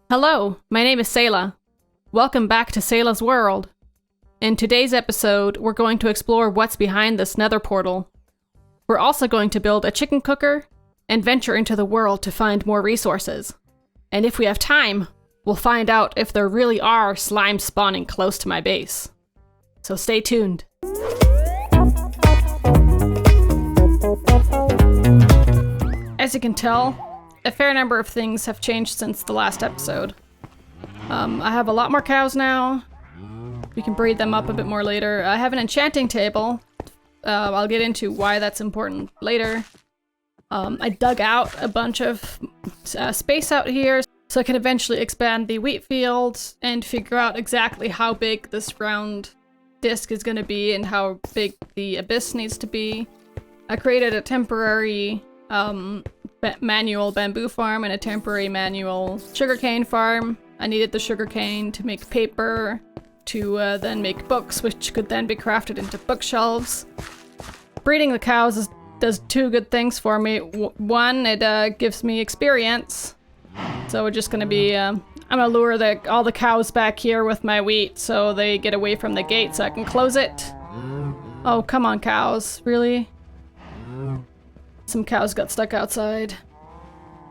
Hello, my name is Ceyla. Welcome back to Ceyla's World. In today's episode, we're going to explore what's behind this nether portal. We're also going to build a chicken cooker and venture into the world to find more resources. And if we have time, we'll find out if there really are slimes spawning close to my base. So stay tuned. As you can tell, a fair number of things have changed since the last episode. I have a lot more cows now. We can breed them up a bit more later. I have an enchanting table. I'll get into why that's important later. I dug out a bunch of space out here so I can eventually expand the wheat field and figure out exactly how big this round disc is going to be and how big the abyss needs to be. I created a temporary manual bamboo farm and a temporary manual sugarcane farm. I needed the sugarcane to make paper, to then make books, which could then be crafted into bookshelves. Breeding the cows does two good things for me. One, it gives me experience. So we're just gonna be, I'm gonna lure all the cows back here with my wheat so they get away from the gate so I can close it. Oh, come on, cows. Really? Some cows got stuck outside.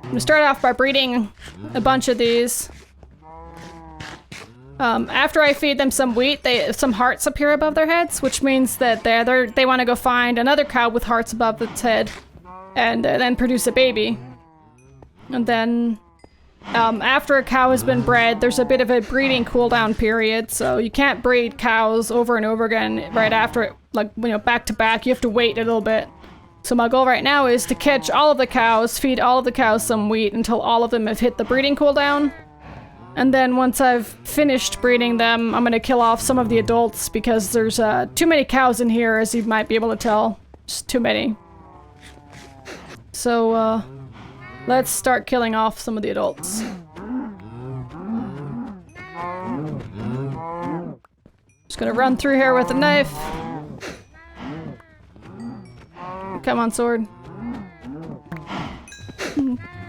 I'm gonna start off by breeding a bunch of these. After I feed them some wheat, some hearts appear above their heads, which means that they want to go find another cow with hearts above its head and then produce a baby. And then after a cow has been bred, there's a bit of a breeding cooldown period, so you can't breed cows over and over again right after it, like, you know, back to back. You have to wait a little bit. So my goal right now is to catch all of the cows, feed all of the cows some wheat until all of them have hit the breeding cooldown. And then once I've finished breeding them, I'm gonna kill off some of the adults because there's too many cows in here, as you might be able to tell. Just too many. So let's start killing off some of the adults. Just gonna run through here with a knife. Come on, sword.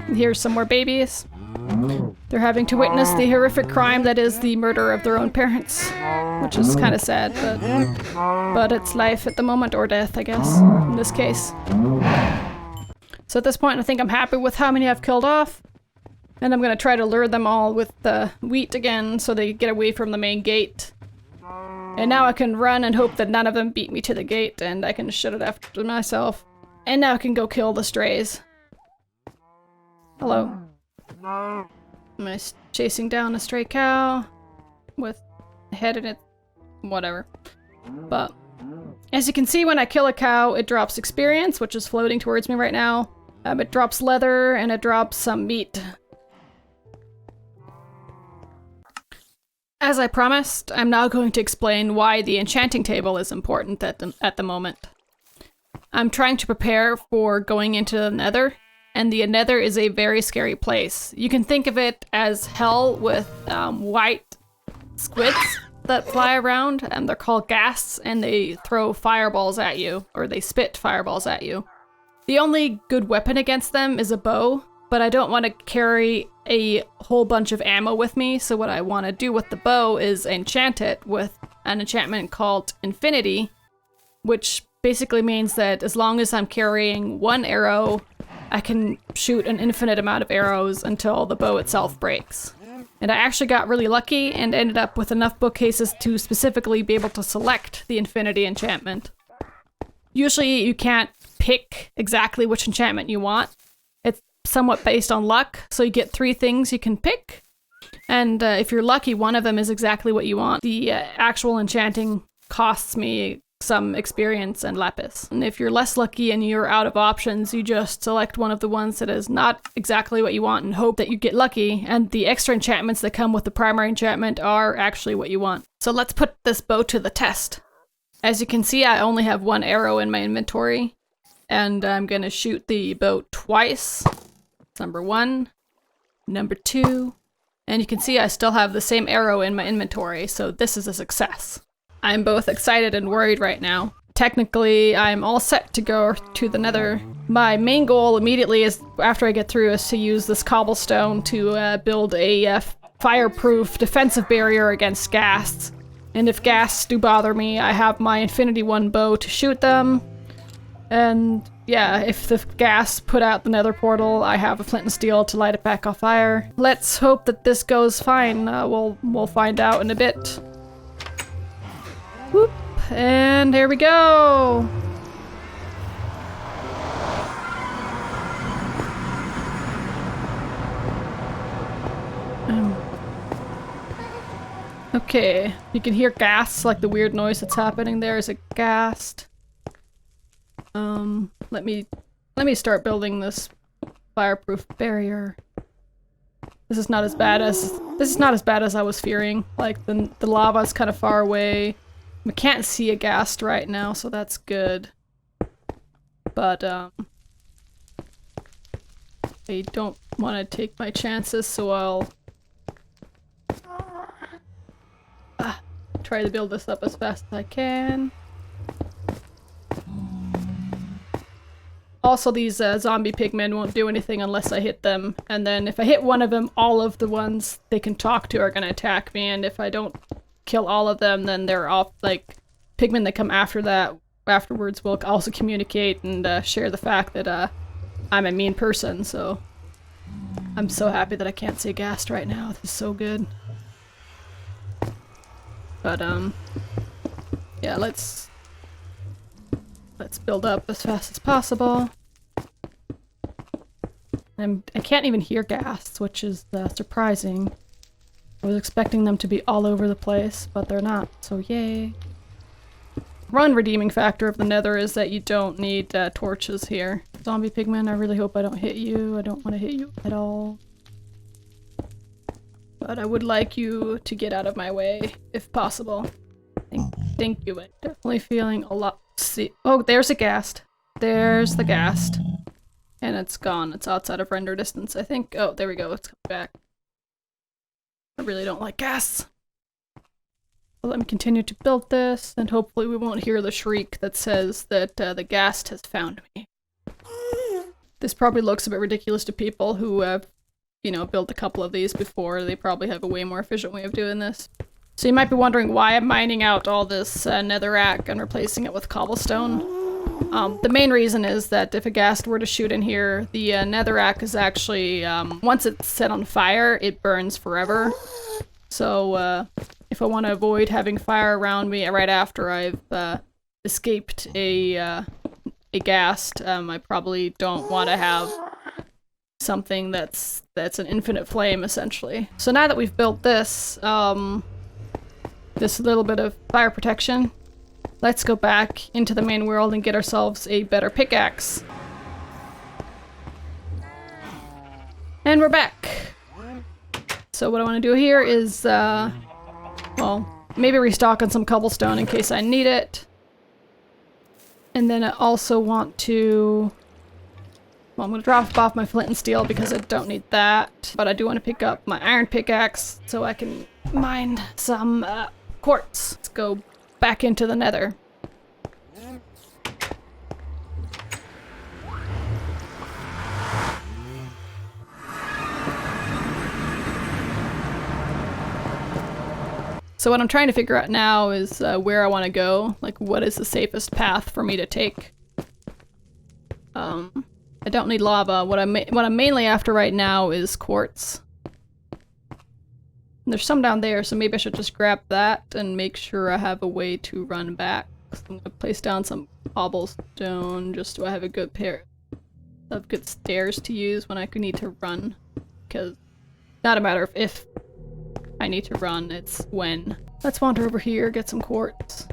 Here's some more babies. They're having to witness the horrific crime that is the murder of their own parents, which is kind of sad, but it's life at the moment, or death, I guess, in this case. So at this point, I think I'm happy with how many I've killed off, and I'm gonna try to lure them all with the wheat again so they get away from the main gate. And now I can run and hope that none of them beat me to the gate, and I can shut it after myself. And now I can go kill the strays. Hello. I'm chasing down a stray cow with a head in it. Whatever. But as you can see, when I kill a cow, it drops experience, which is floating towards me right now. It drops leather, and it drops some meat. As I promised, I'm now going to explain why the enchanting table is important at the moment. I'm trying to prepare for going into the Nether, and the Nether is a very scary place. You can think of it as hell with white squids that fly around, and they're called ghasts, and they throw fireballs at you, or they spit fireballs at you. The only good weapon against them is a bow, but I don't want to carry a whole bunch of ammo with me, so what I want to do with the bow is enchant it with an enchantment called Infinity, which basically means that as long as I'm carrying one arrow, I can shoot an infinite amount of arrows until the bow itself breaks. And I actually got really lucky and ended up with enough bookcases to specifically be able to select the Infinity enchantment. Usually you can't pick exactly which enchantment you want. It's somewhat based on luck, so you get 3 things you can pick, and if you're lucky, one of them is exactly what you want. The actual enchanting costs me some experience and lapis. And if you're less lucky and you're out of options, you just select one of the ones that is not exactly what you want and hope that you get lucky, and the extra enchantments that come with the primary enchantment are actually what you want. So let's put this bow to the test. As you can see, I only have 1 arrow in my inventory, and I'm gonna shoot the bow twice. Number 1, number 2, and you can see I still have the same arrow in my inventory, so this is a success. I'm both excited and worried right now. technically I'm all set to go to the Nether. My main goal immediately is, after I get through, is to use this cobblestone to build a fireproof defensive barrier against ghasts. And if ghasts do bother me, I have my Infinity One bow to shoot them. And yeah, if the gas put out the Nether portal, I have a flint and steel to light it back on fire. Let's hope that this goes fine. We'll find out in a bit. Whoop, and there we go. Okay, you can hear gas, like the weird noise that's happening there is a ghast. Let me start building this fireproof barrier. This is not as bad as I was fearing. Like the lava's kind of far away. I can't see a ghast right now, so that's good. But I don't want to take my chances, so I'll try to build this up as fast as I can. Also, these zombie pigmen won't do anything unless I hit them, and then if I hit one of them, all of the ones they can talk to are gonna attack me, and if I don't kill all of them, then they're all, like, pigmen that come afterwards will also communicate and share the fact that I'm a mean person, so I'm so happy that I can't see a ghast right now. This is so good. But, yeah, let's build up as fast as possible. I can't even hear ghasts, which is surprising. I was expecting them to be all over the place, but they're not, so yay. One redeeming factor of the Nether is that you don't need torches here. Zombie pigmen, I really hope I don't hit you. I don't want to hit you at all. But I would like you to get out of my way, if possible. Thank you. I'm definitely feeling a lot. See, oh, there's a ghast. There's the ghast. And it's gone. It's outside of render distance, I think. Oh, there we go. It's coming back. I really don't like ghasts. Well, let me continue to build this, and hopefully we won't hear the shriek that says that the ghast has found me. This probably looks a bit ridiculous to people who have, you know, built a couple of these before. They probably have a way more efficient way of doing this. So you might be wondering why I'm mining out all this netherrack and replacing it with cobblestone. The main reason is that if a ghast were to shoot in here, the netherrack is actually, once it's set on fire, it burns forever. So if I want to avoid having fire around me right after I've escaped a ghast, I probably don't want to have something that's an infinite flame, essentially. So now that we've built this, this little bit of fire protection, let's go back into the main world and get ourselves a better pickaxe. And we're back. So what I want to do here is, well, maybe restock on some cobblestone in case I need it. And then I also want to, well, I'm going to drop off my flint and steel because I don't need that. But I do want to pick up my iron pickaxe so I can mine some quartz. Let's go back into the Nether. So what I'm trying to figure out now is where I want to go. Like, what is the safest path for me to take? I don't need lava. What I'm mainly after right now is quartz. And there's some down there, so maybe I should just grab that and make sure I have a way to run back. So I'm gonna place down some cobblestone just so I have a good pair of good stairs to use when I need to run. Because it's not a matter of if I need to run, it's when. Let's wander over here, get some quartz.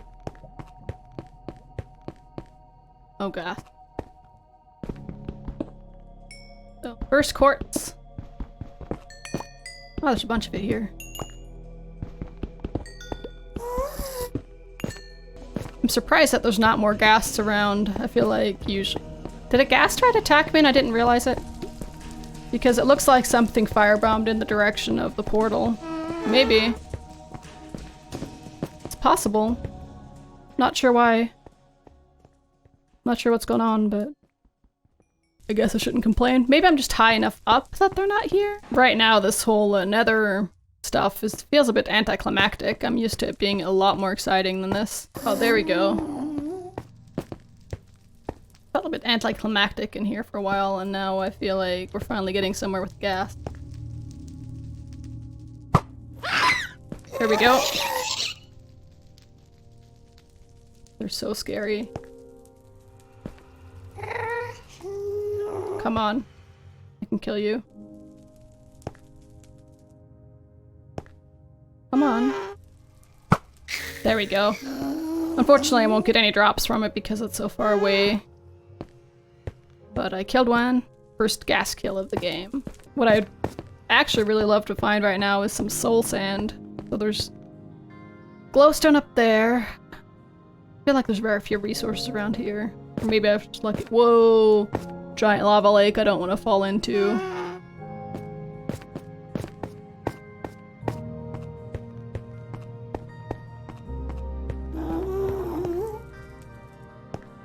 Oh god. So, first quartz. Oh, there's a bunch of it here. I'm surprised that there's not more ghasts around. I feel like usually... Did a ghast try to attack me and I didn't realize it? Because it looks like something firebombed in the direction of the portal. Maybe. It's possible. Not sure why Not sure what's going on, but I guess I shouldn't complain. Maybe I'm just high enough up that they're not here. Right now, this whole Nether stuff feels a bit anticlimactic. I'm used to it being a lot more exciting than this. Oh, there we go. Felt a bit anticlimactic in here for a while, and now I feel like we're finally getting somewhere with gas. Here we go. They're so scary. Come on. I can kill you. Come on. There we go. Unfortunately, I won't get any drops from it because it's so far away. But I killed one. First gas kill of the game. What I'd actually really love to find right now is some soul sand. So there's glowstone up there. I feel like there's very few resources around here. Or maybe I was just lucky. Whoa! Giant lava lake I don't want to fall into.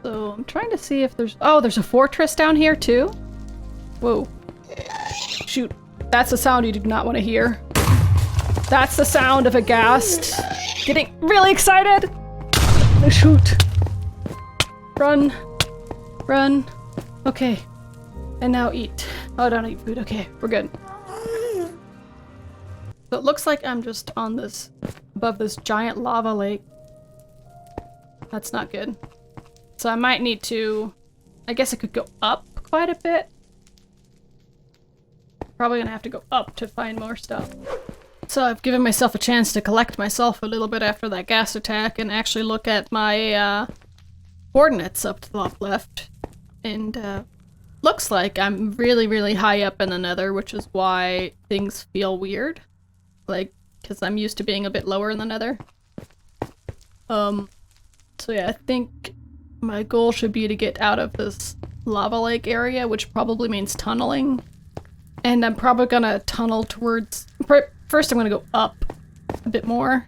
So I'm trying to see if there's— oh, there's a fortress down here too? Whoa. Shoot. That's a sound you do not want to hear. That's the sound of a ghast getting really excited! Shoot. Run. Run. Okay. And now eat. Oh, don't eat food. Okay, we're good. So it looks like I'm just on this— above this giant lava lake. That's not good. So I might need to— I guess I could go up quite a bit. Probably gonna have to go up to find more stuff. So I've given myself a chance to collect myself a little bit after that gas attack and actually look at my coordinates up to the top left. And looks like I'm really, really high up in the Nether, which is why things feel weird. Like, because I'm used to being a bit lower in the Nether. So yeah, I think my goal should be to get out of this lava lake area, which probably means tunneling. And I'm probably gonna tunnel towards— first I'm gonna go up a bit more.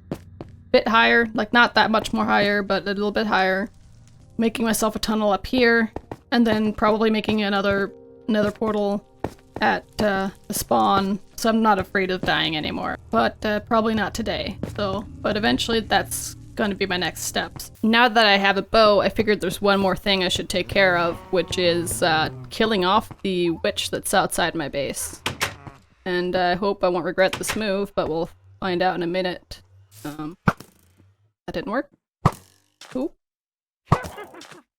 Bit higher, like not that much more higher, but a little bit higher. Making myself a tunnel up here, and then probably making another portal at the spawn, so I'm not afraid of dying anymore. But probably not today, so— but eventually that's going to be my next steps. Now that I have a bow, I figured there's one more thing I should take care of, which is killing off the witch that's outside my base. And I hope I won't regret this move, but we'll find out in a minute. That didn't work. Ooh.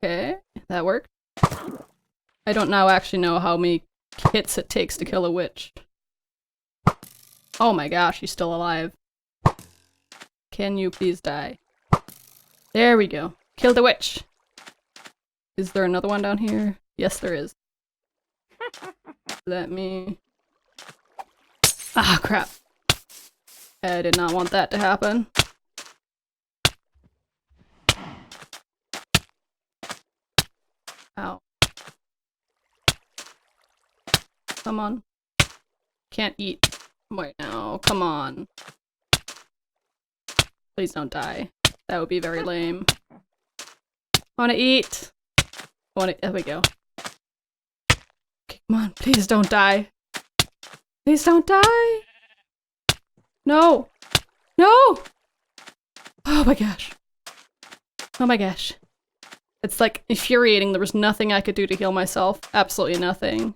Okay, that worked. I don't now actually know how many hits it takes to kill a witch. Oh my gosh, she's still alive. Can you please die? There we go. Kill the witch! Is there another one down here? Yes, there is. Let me— ah, crap. I did not want that to happen. Ow. Come on. Can't eat right now. Come on. Please don't die. That would be very lame. I wanna eat. There we go. Okay, come on, please don't die. Please don't die! No! No! Oh my gosh. Oh my gosh. It's like infuriating. There was nothing I could do to heal myself. Absolutely nothing.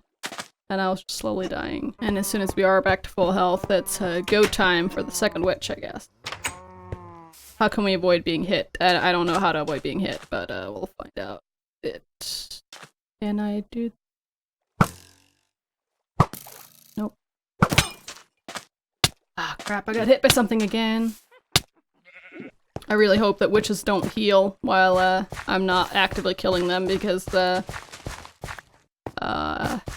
And I was just slowly dying. And as soon as we are back to full health, it's go time for the second witch, I guess. How can we avoid being hit? I don't know how to avoid being hit, but we'll find out. Can I do— nope. Ah, crap, I got hit by something again. I really hope that witches don't heal while I'm not actively killing them, because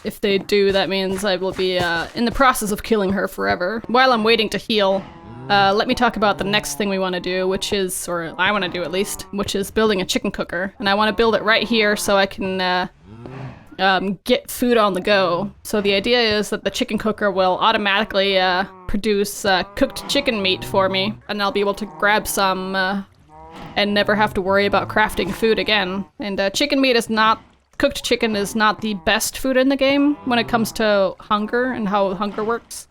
if they do, that means I will be in the process of killing her forever. While I'm waiting to heal, let me talk about the next thing we want to do, which is— or I want to do at least— which is building a chicken cooker. And I want to build it right here so I can get food on the go. So the idea is that the chicken cooker will automatically produce cooked chicken meat for me, and I'll be able to grab some and never have to worry about crafting food again. And chicken meat is not... Cooked chicken is not the best food in the game when it comes to hunger and how hunger works.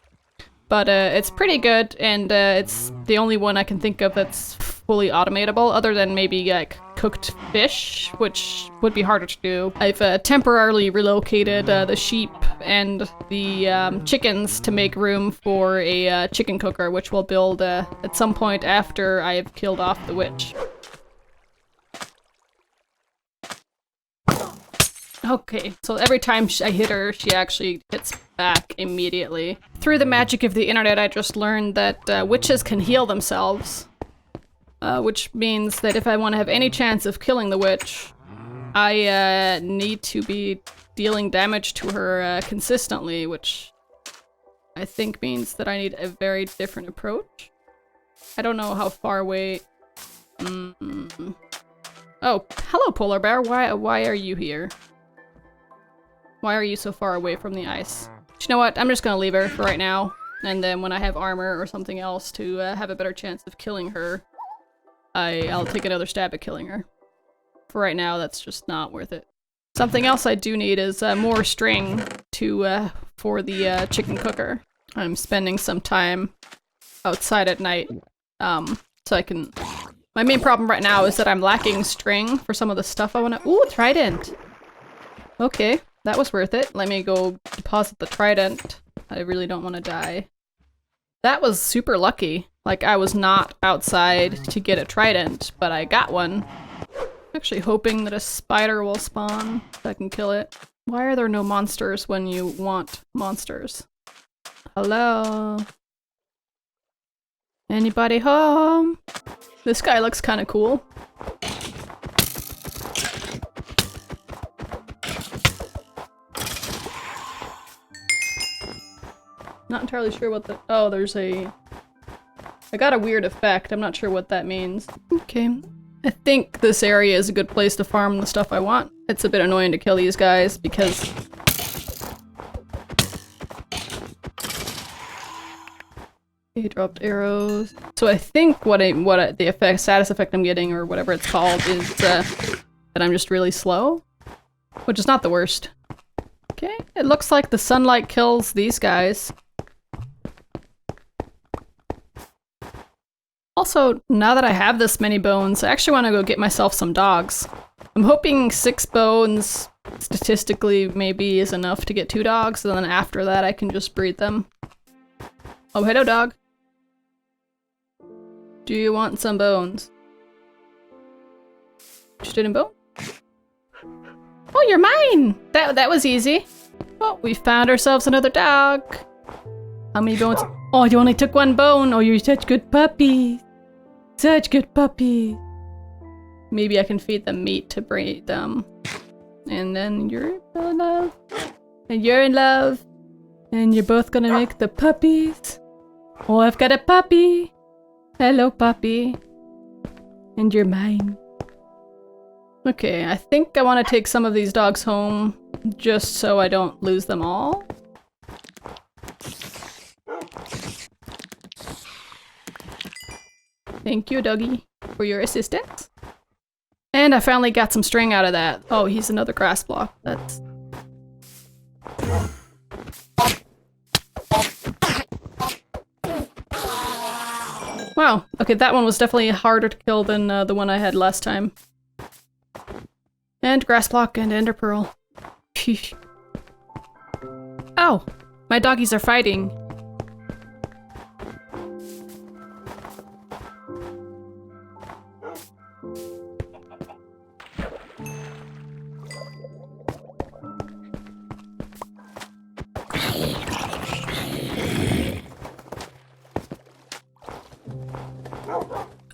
But it's pretty good, and it's the only one I can think of that's fully automatable, other than maybe like cooked fish, which would be harder to do. I've temporarily relocated the sheep and the chickens to make room for a chicken cooker, which we'll build at some point after I have killed off the witch. Okay, so every time I hit her, she actually hits back immediately. Through the magic of the internet, I just learned that witches can heal themselves. Which means that if I want to have any chance of killing the witch, I need to be dealing damage to her consistently, which I think means that I need a very different approach. I don't know how far away... Oh, hello polar bear, why are you here? Why are you so far away from the ice? You know what, I'm just gonna leave her for right now, and then when I have armor or something else to have a better chance of killing her, I'll take another stab at killing her. For right now, that's just not worth it. Something else I do need is more string to for the chicken cooker. I'm spending some time outside at night, so I can... My main problem right now is that I'm lacking string for some of the stuff I want to... Ooh, trident! Okay, that was worth it. Let me go deposit the trident. I really don't want to die. That was super lucky. Like, I was not outside to get a trident, but I got one. I'm actually hoping that a spider will spawn so I can kill it. Why are there no monsters when you want monsters? Hello? Anybody home? This guy looks kind of cool. Not entirely sure what the- oh, there's a- I got a weird effect, I'm not sure what that means. Okay. I think this area is a good place to farm the stuff I want. It's a bit annoying to kill these guys because... He dropped arrows. So I think the status effect I'm getting, or whatever it's called, is that I'm just really slow. Which is not the worst. Okay, it looks like the sunlight kills these guys. Also, now that I have this many bones, I actually want to go get myself some dogs. I'm hoping 6 bones statistically maybe is enough to get 2 dogs, and then after that I can just breed them. Oh, hello dog. Do you want some bones? Interested in bone? Oh, you're mine! That was easy. Oh, we found ourselves another dog. How many bones? Oh, you only took 1 bone. Oh, you're such good puppies. Such good puppies. Maybe I can feed them meat to breed them. And then you're in love. And you're in love. And you're both gonna make the puppies. Oh, I've got a puppy. Hello, puppy. And you're mine. Okay, I think I want to take some of these dogs home just so I don't lose them all. Thank you, doggy, for your assistance. And I finally got some string out of that. Oh, he's another grass block. That's... Wow, okay, that one was definitely harder to kill than the one I had last time. And grass block and ender pearl. Sheesh. Ow! My doggies are fighting.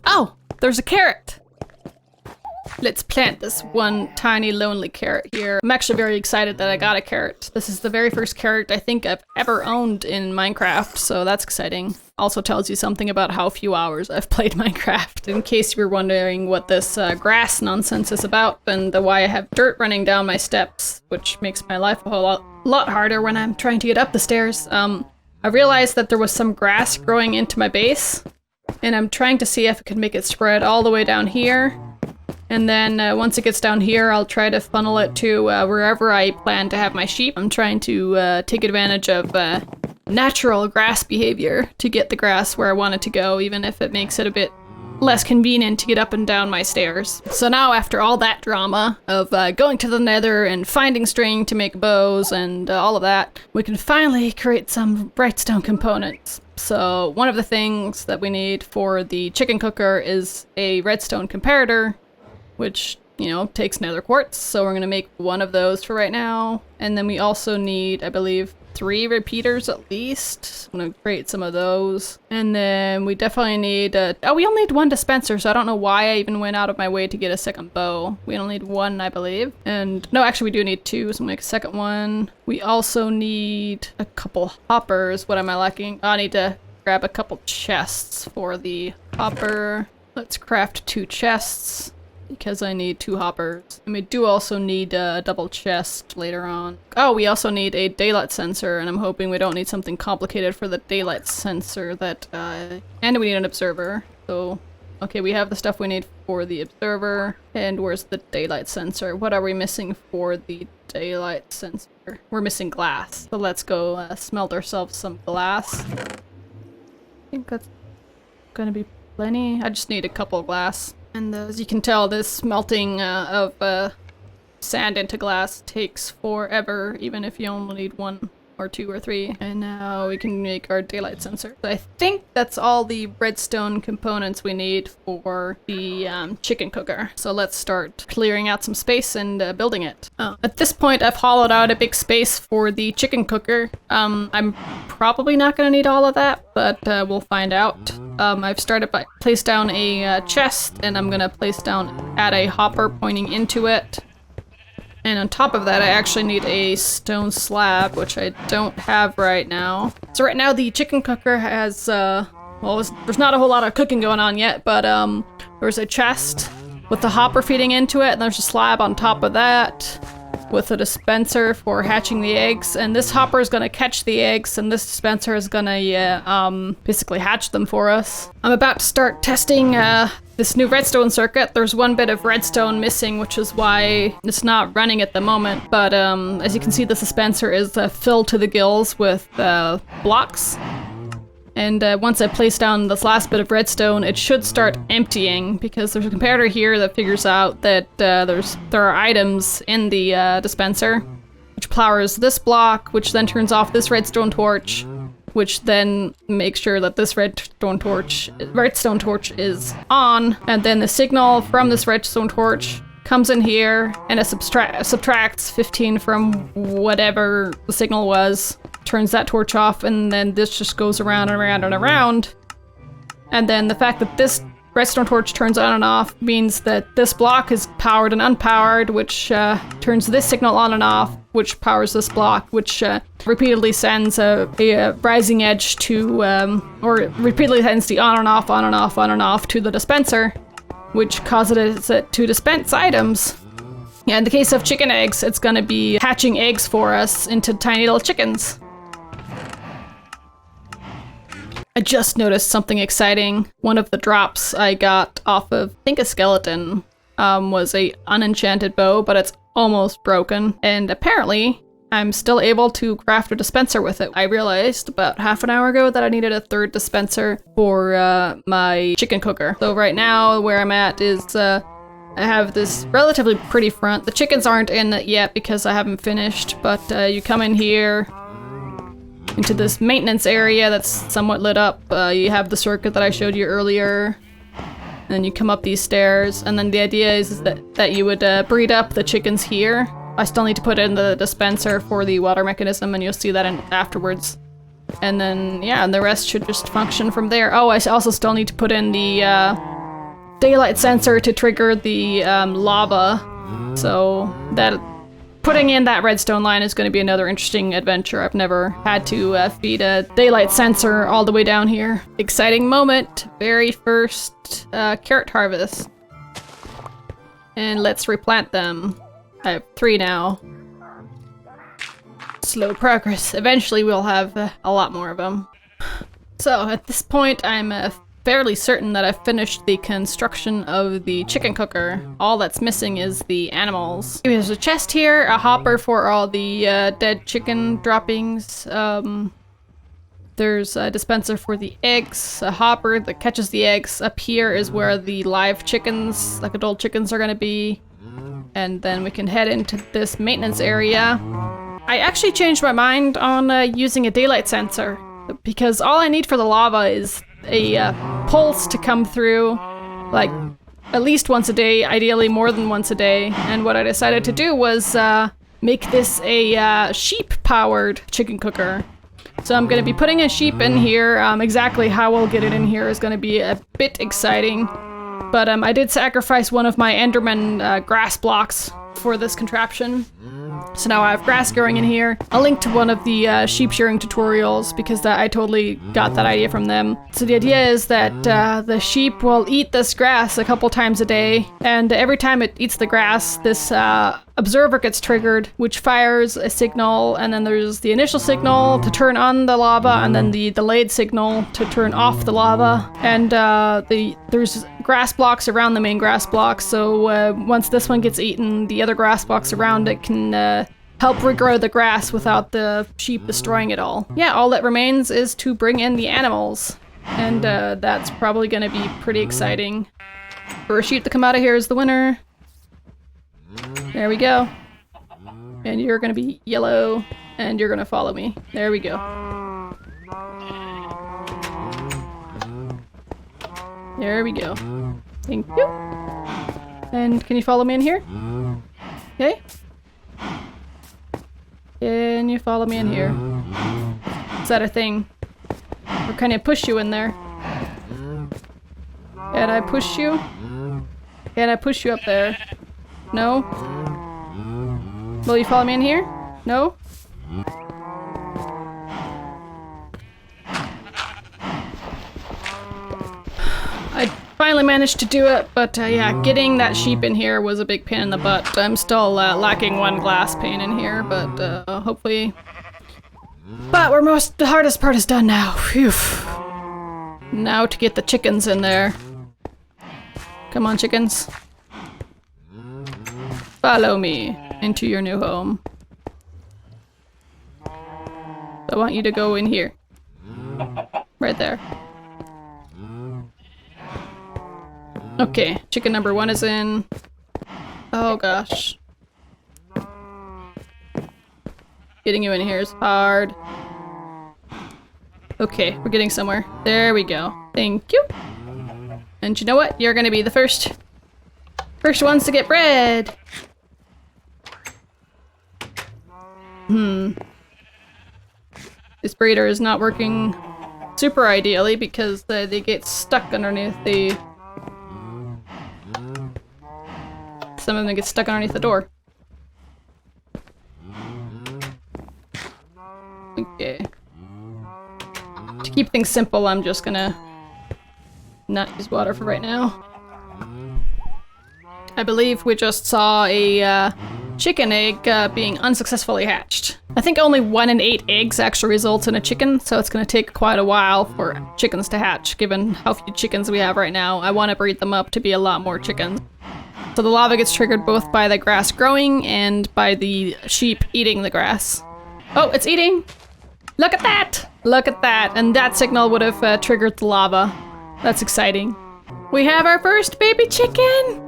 Oh! There's a carrot! Let's plant this one tiny lonely carrot here. I'm actually very excited that I got a carrot. This is the very first carrot I think I've ever owned in Minecraft, so that's exciting. Also tells you something about how few hours I've played Minecraft. In case you were wondering what this grass nonsense is about and why I have dirt running down my steps, which makes my life a whole lot harder when I'm trying to get up the stairs. I realized that there was some grass growing into my base, And I'm trying to see if I can make it spread all the way down here. And then once it gets down here, I'll try to funnel it to wherever I plan to have my sheep. I'm trying to take advantage of natural grass behavior to get the grass where I want it to go, even if it makes it a bit less convenient to get up and down my stairs. So now, after all that drama of going to the Nether and finding string to make bows and all of that, we can finally create some redstone components. So one of the things that we need for the chicken cooker is a redstone comparator, which, you know, takes nether quartz. So we're gonna make one of those for right now. And then we also need, I believe, 3 repeaters at least. I'm gonna create some of those. And then we definitely need, we only need 1 dispenser, so I don't know why I even went out of my way to get a second bow. We only need 1, I believe. And no, actually we do need 2, so we'll make a second one. We also need a couple hoppers. What am I lacking? I need to grab a couple chests for the hopper. Let's craft 2 chests, because I need 2 hoppers. And we do also need a double chest later on. Oh, we also need a daylight sensor, and I'm hoping we don't need something complicated for the daylight sensor that, and we need an observer. So, okay, we have the stuff we need for the observer. And where's the daylight sensor? What are we missing for the daylight sensor? We're missing glass. So let's go smelt ourselves some glass. I think that's gonna be plenty. I just need a couple of glass. And as you can tell, this smelting of sand into glass takes forever, even if you only need 1 or 2 or 3. And now we can make our daylight sensor. I think that's all the redstone components we need for the chicken cooker. So let's start clearing out some space and building it. At this point, I've hollowed out a big space for the chicken cooker. I'm probably not going to need all of that, but we'll find out. I've started by place down a chest, and I'm gonna add a hopper pointing into it. And on top of that, I actually need a stone slab, which I don't have right now. So right now the chicken cooker has, well, there's not a whole lot of cooking going on yet, but there's a chest with the hopper feeding into it, and there's a slab on top of that with a dispenser for hatching the eggs. And this hopper is gonna catch the eggs, and this dispenser is gonna basically hatch them for us. I'm about to start testing this new redstone circuit. There's 1 bit of redstone missing, which is why it's not running at the moment. But as you can see, the dispenser is filled to the gills with blocks. And once I place down this last bit of redstone, it should start emptying, because there's a comparator here that figures out that there are items in the dispenser, which powers this block, which then turns off this redstone torch, which then makes sure that this redstone torch is on, and then the signal from this redstone torch comes in here, and it subtracts 15 from whatever the signal was, turns that torch off, and then this just goes around and around and around. And then the fact that this redstone torch turns on and off means that this block is powered and unpowered, which turns this signal on and off, which powers this block, which repeatedly sends a rising edge to, or repeatedly sends the on and off, on and off, on and off to the dispenser, which causes it to dispense items. Yeah, in the case of chicken eggs, it's gonna be hatching eggs for us into tiny little chickens. I just noticed something exciting. One of the drops I got off of, I think, a skeleton, was a unenchanted bow, but it's almost broken. And apparently, I'm still able to craft a dispenser with it. I realized about half an hour ago that I needed a 3rd dispenser for my chicken cooker. So right now, where I'm at is I have this relatively pretty front. The chickens aren't in it yet because I haven't finished, but you come in here into this maintenance area that's somewhat lit up. You have the circuit that I showed you earlier, and then you come up these stairs, and then the idea is that you would breed up the chickens here. I still need to put in the dispenser for the water mechanism, and you'll see that afterwards. And then, yeah, and the rest should just function from there. Oh, I also still need to put in the daylight sensor to trigger the lava. So that putting in that redstone line is going to be another interesting adventure. I've never had to feed a daylight sensor all the way down here. Exciting moment. Very first carrot harvest. And let's replant them. I have 3 now. Slow progress. Eventually we'll have a lot more of them. So at this point I'm fairly certain that I've finished the construction of the chicken cooker. All that's missing is the animals. There's a chest here, a hopper for all the dead chicken droppings. There's a dispenser for the eggs, a hopper that catches the eggs. Up here is where the live chickens, like adult chickens, are gonna be. And then we can head into this maintenance area. I actually changed my mind on using a daylight sensor, because all I need for the lava is a pulse to come through, like, at least once a day, ideally more than once a day. And what I decided to do was make this a sheep-powered chicken cooker. So I'm going to be putting a sheep in here. Exactly how I'll get it in here is going to be a bit exciting. But I did sacrifice one of my Enderman grass blocks for this contraption. So now I have grass growing in here. I'll link to one of the sheep shearing tutorials because I totally got that idea from them. So the idea is that the sheep will eat this grass a couple times a day, and every time it eats the grass, this observer gets triggered, which fires a signal, and then there's the initial signal to turn on the lava, and then the delayed signal to turn off the lava. And there's grass blocks around the main grass block, so once this one gets eaten, the other grass blocks around it can help regrow the grass without the sheep destroying it all. Yeah, all that remains is to bring in the animals, and that's probably gonna be pretty exciting. First sheep to come out of here is the winner. There we go. And you're gonna be yellow, and you're gonna follow me. There we go. There we go. Thank you. And can you follow me in here? Okay. Can you follow me in here? Is that a thing? Or can I push you in there? Can I push you? Can I push you up there? No? Will you follow me in here? No? I finally managed to do it, but yeah, getting that sheep in here was a big pain in the butt. I'm still lacking one glass pane in here, but hopefully... But the hardest part is done now. Phew. Now to get the chickens in there. Come on, chickens. Follow me into your new home. I want you to go in here. Right there. Okay, chicken number 1 is in. Oh gosh. Getting you in here is hard. Okay, we're getting somewhere. There we go. Thank you. And you know what? You're gonna be the first ones to get bread. This breeder is not working super ideally because they get stuck underneath the... Some of them get stuck underneath the door. Okay. To keep things simple, I'm just gonna not use water for right now. I believe we just saw a chicken egg being unsuccessfully hatched. I think only 1 in 8 eggs actually results in a chicken, so it's gonna take quite a while for chickens to hatch, given how few chickens we have right now. I want to breed them up to be a lot more chickens. So the lava gets triggered both by the grass growing and by the sheep eating the grass. Oh, it's eating! Look at that! Look at that! And that signal would have triggered the lava. That's exciting. We have our first baby chicken!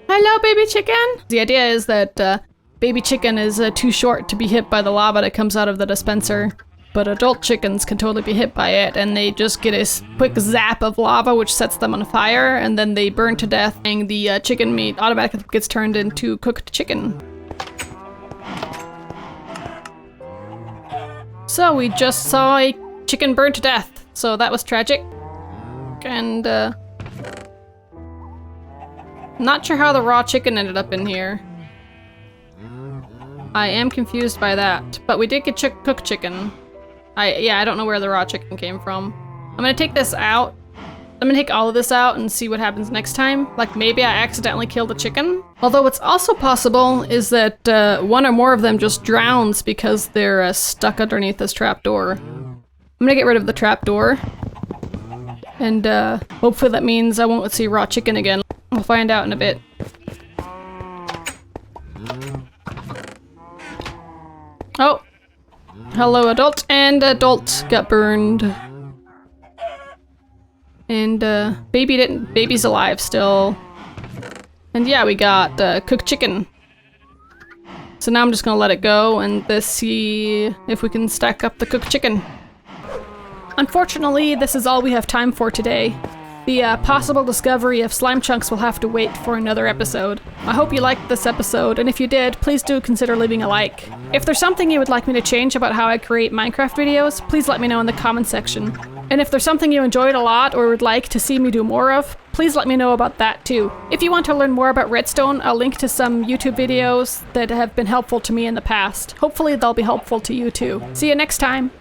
Hello, baby chicken! The idea is that baby chicken is too short to be hit by the lava that comes out of the dispenser. But adult chickens can totally be hit by it, and they just get a quick zap of lava which sets them on fire, and then they burn to death, and the chicken meat automatically gets turned into cooked chicken. So we just saw a chicken burn to death, so that was tragic. And not sure how the raw chicken ended up in here. I am confused by that, but we did get cooked chicken. I don't know where the raw chicken came from. I'm gonna take this out. I'm gonna take all of this out and see what happens next time. Like, maybe I accidentally killed a chicken. Although what's also possible is that one or more of them just drowns because they're stuck underneath this trapdoor. I'm gonna get rid of the trapdoor. And hopefully that means I won't see raw chicken again. We'll find out in a bit. Oh! Hello, adult, and adult got burned. And baby's alive still. And yeah, we got cooked chicken. So now I'm just gonna let it go and see if we can stack up the cooked chicken. Unfortunately, this is all we have time for today. The possible discovery of slime chunks will have to wait for another episode. I hope you liked this episode, and if you did, please do consider leaving a like. If there's something you would like me to change about how I create Minecraft videos, please let me know in the comment section. And if there's something you enjoyed a lot or would like to see me do more of, please let me know about that too. If you want to learn more about Redstone, I'll link to some YouTube videos that have been helpful to me in the past. Hopefully they'll be helpful to you too. See you next time!